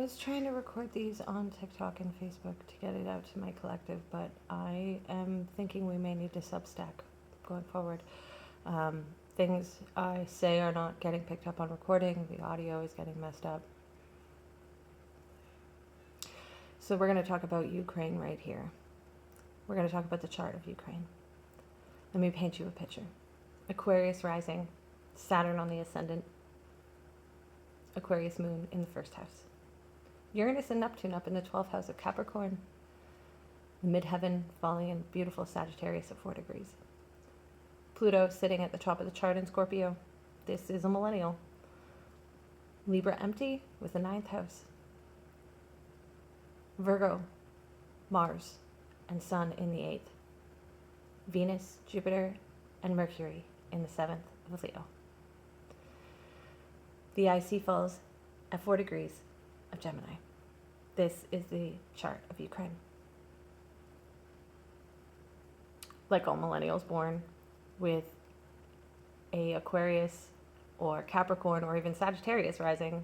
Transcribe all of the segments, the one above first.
was trying to record these on TikTok and Facebook to get it out to my collective, but I am thinking we may need to Substack going forward. Things I say are not getting picked up on recording. The audio is getting messed up. So we're going to talk about Ukraine right here. We're going to talk about the chart of Ukraine. Let me paint you a picture. Aquarius rising, Saturn on the ascendant, Aquarius moon in the first house. Uranus and Neptune up in the 12th house of Capricorn. Midheaven falling in beautiful Sagittarius at 4 degrees. Pluto sitting at the top of the chart in Scorpio. This is a millennial. Libra empty with the 9th house. Virgo, Mars, and Sun in the 8th. Venus, Jupiter, and Mercury in the 7th of Leo. The IC falls at 4 degrees of Gemini. This is the chart of Ukraine. Like all millennials born with a Aquarius or Capricorn or even Sagittarius rising,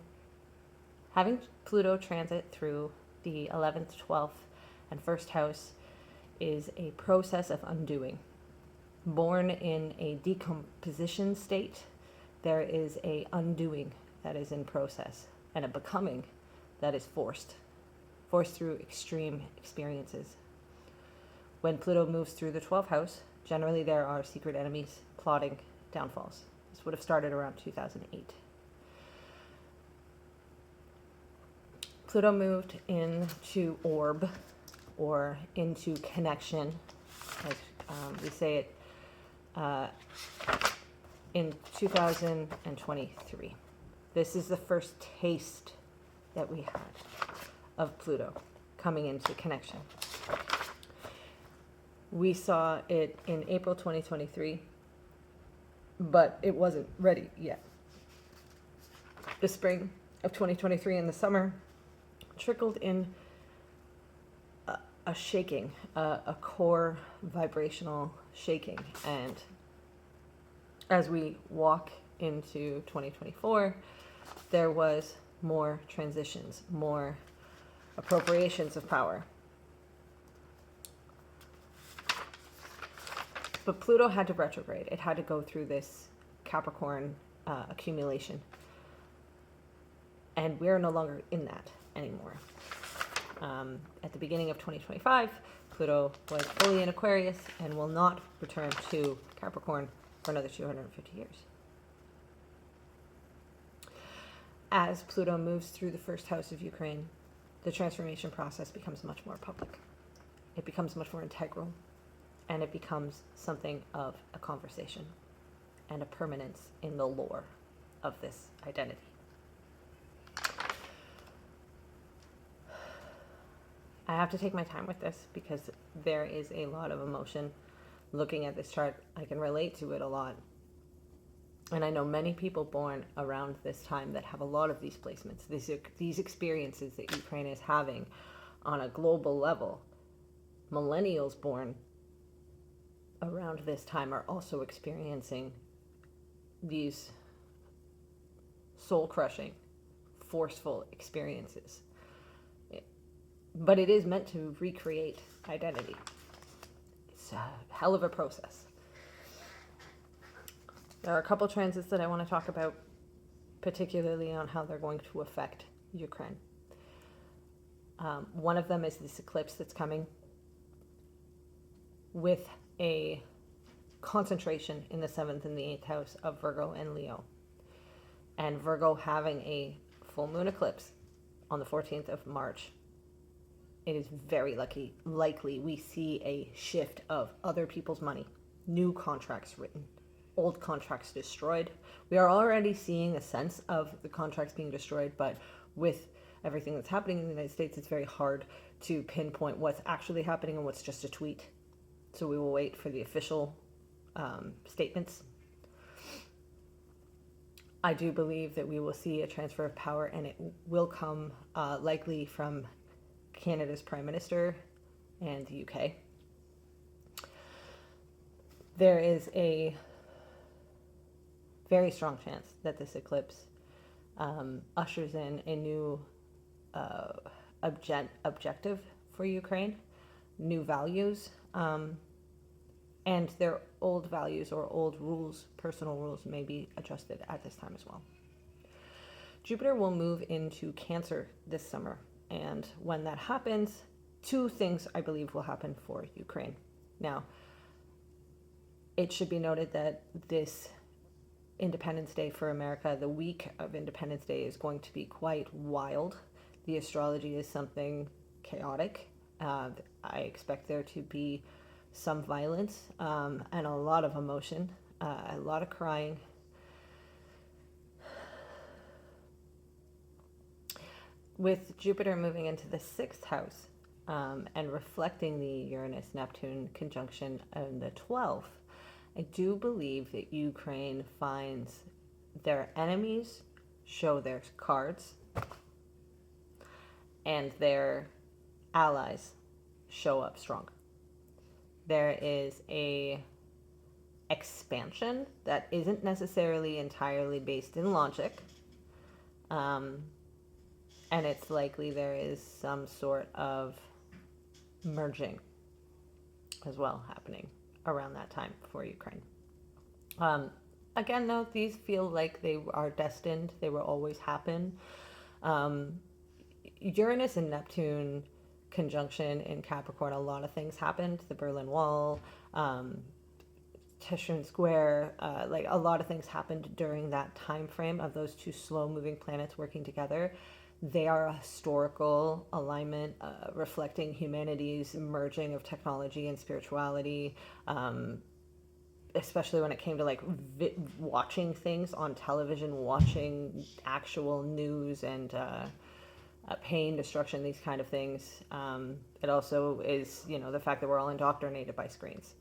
having Pluto transit through the 11th, 12th, and 1st house is a process of undoing. Born in a decomposition state, there is a undoing that is in process and a becoming that is forced through extreme experiences. When Pluto moves through the 12th house, generally there are secret enemies plotting downfalls. This would have started around 2008. Pluto moved into orb, or into connection, as we say it, in 2023. This is the first taste that we had of Pluto coming into connection. We saw it in April 2023, but it wasn't ready yet. The spring of 2023 and the summer trickled in a shaking, a core vibrational shaking. And as we walk into 2024, there was more transitions, more appropriations of power. But Pluto had to retrograde. It had to go through this Capricorn accumulation. And we're no longer in that anymore. At the beginning of 2025, Pluto was fully in Aquarius and will not return to Capricorn for another 250 years. As Pluto moves through the 1st house of Ukraine, the transformation process becomes much more public. It becomes much more integral, and it becomes something of a conversation and a permanence in the lore of this identity. I have to take my time with this because there is a lot of emotion looking at this chart. I can relate to it a lot. And I know many people born around this time that have a lot of these placements, these experiences that Ukraine is having on a global level. Millennials born around this time are also experiencing these soul-crushing, forceful experiences. But it is meant to recreate identity. It's a hell of a process. There are a couple transits that I want to talk about, particularly on how they're going to affect Ukraine. One of them is this eclipse that's coming with a concentration in the 7th and the 8th house of Virgo and Leo. And Virgo having a full moon eclipse on the 14th of March. It is very likely we see a shift of other people's money, new contracts written, old contracts destroyed. We are already seeing a sense of the contracts being destroyed, but with everything that's happening in the United States, it's very hard to pinpoint what's actually happening and what's just a tweet. So we will wait for the official statements. I do believe that we will see a transfer of power, and it will come likely from Canada's Prime Minister and the UK. There is a very strong chance that this eclipse ushers in a new objective for Ukraine, new values, and their old values or old rules, personal rules, may be adjusted at this time as well. Jupiter will move into Cancer this summer, and when that happens, two things I believe will happen for Ukraine. Now, it should be noted that this Independence Day for America, the week of Independence Day, is going to be quite wild. The astrology is something chaotic. I expect there to be some violence and a lot of emotion, a lot of crying. With Jupiter moving into the 6th house and reflecting the Uranus-Neptune conjunction on the 12th, I do believe that Ukraine finds their enemies show their cards and their allies show up strong. There is a expansion that isn't necessarily entirely based in logic, and it's likely there is some sort of merging as well happening around that time for Ukraine. Again, though, these feel like they are destined. They will always happen. Uranus and Neptune conjunction in Capricorn, a lot of things happened. The Berlin Wall, Tiananmen Square, like a lot of things happened during that time frame of those two slow-moving planets working together. They are a historical alignment reflecting humanity's merging of technology and spirituality, especially when it came to like watching things on television, watching actual news and pain, destruction, these kind of things. It also is, the fact that we're all indoctrinated by screens.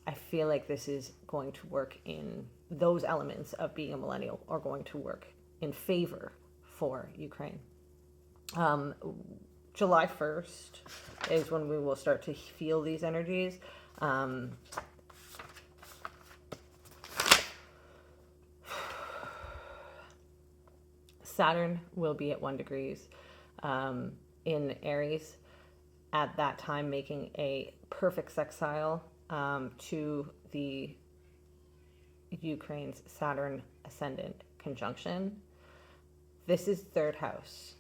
I feel like this is going to work in those elements of being a millennial are going to work in favor for Ukraine. July 1st is when we will start to feel these energies. Saturn will be at 1 degrees in Aries at that time, making a perfect sextile to the Ukraine's Saturn ascendant conjunction. This is 3rd house.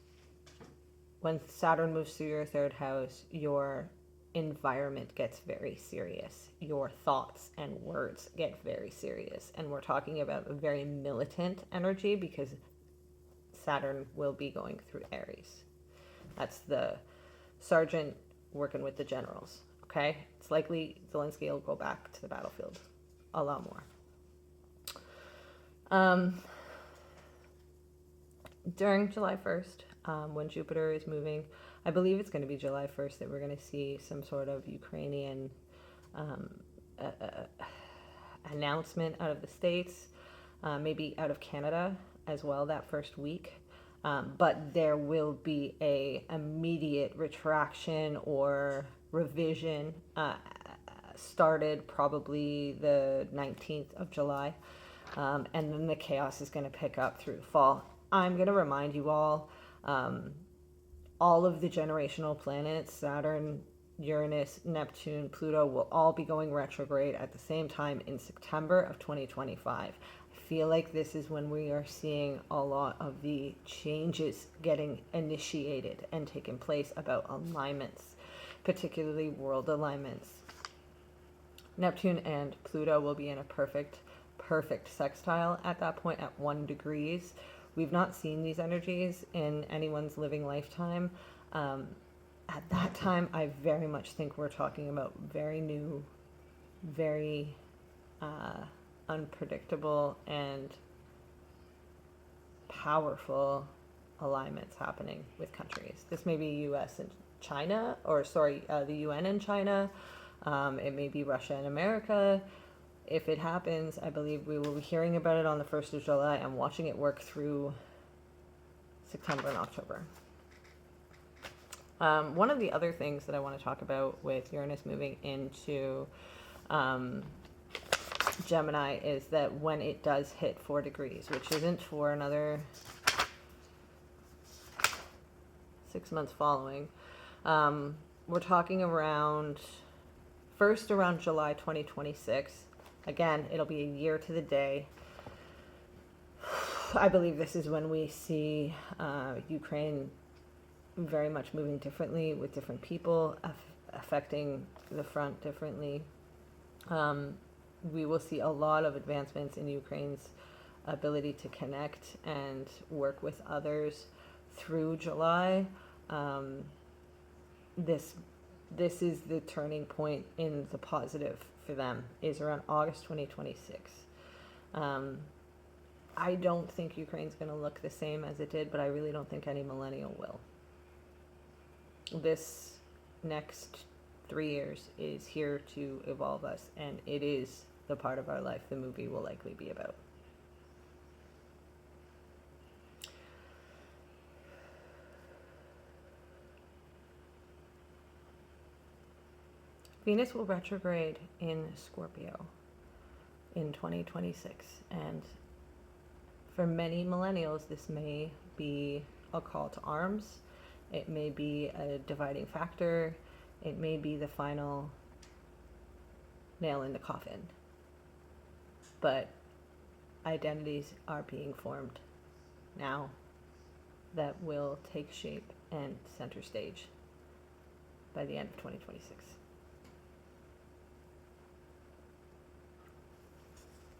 When Saturn moves through your 3rd house, your environment gets very serious. Your thoughts and words get very serious. And we're talking about a very militant energy because Saturn will be going through Aries. That's the sergeant working with the generals, okay? It's likely Zelensky will go back to the battlefield a lot more. During July 1st, when Jupiter is moving, I believe it's going to be July 1st that we're going to see some sort of Ukrainian announcement out of the States, maybe out of Canada as well that first week. But there will be a immediate retraction or revision started probably the 19th of July. And then the chaos is going to pick up through fall. I'm going to remind you all of the generational planets, Saturn, Uranus, Neptune, Pluto, will all be going retrograde at the same time in September of 2025. I feel like this is when we are seeing a lot of the changes getting initiated and taking place about alignments, particularly world alignments. Neptune and Pluto will be in a perfect sextile at that point at 1 degrees. We've not seen these energies in anyone's living lifetime. At that time, I very much think we're talking about very new, very unpredictable and powerful alignments happening with countries. This may be U.S. and China, the UN and China. It may be Russia and America. If it happens, I believe we will be hearing about it on the 1st of July and watching it work through September and October. One of the other things that I want to talk about with Uranus moving into Gemini is that when it does hit 4 degrees, which isn't for another 6 months following. We're talking around July 2026. Again, it'll be a year to the day. I believe this is when we see Ukraine very much moving differently with different people, affecting the front differently. We will see a lot of advancements in Ukraine's ability to connect and work with others through July. This is the turning point in the positive for them, is around August 2026. I don't think Ukraine's going to look the same as it did, but I really don't think any millennial will. This next 3 years is here to evolve us, and it is the part of our life the movie will likely be about. Venus will retrograde in Scorpio in 2026, and for many millennials, this may be a call to arms. It may be a dividing factor. It may be the final nail in the coffin. But identities are being formed now that will take shape and center stage by the end of 2026.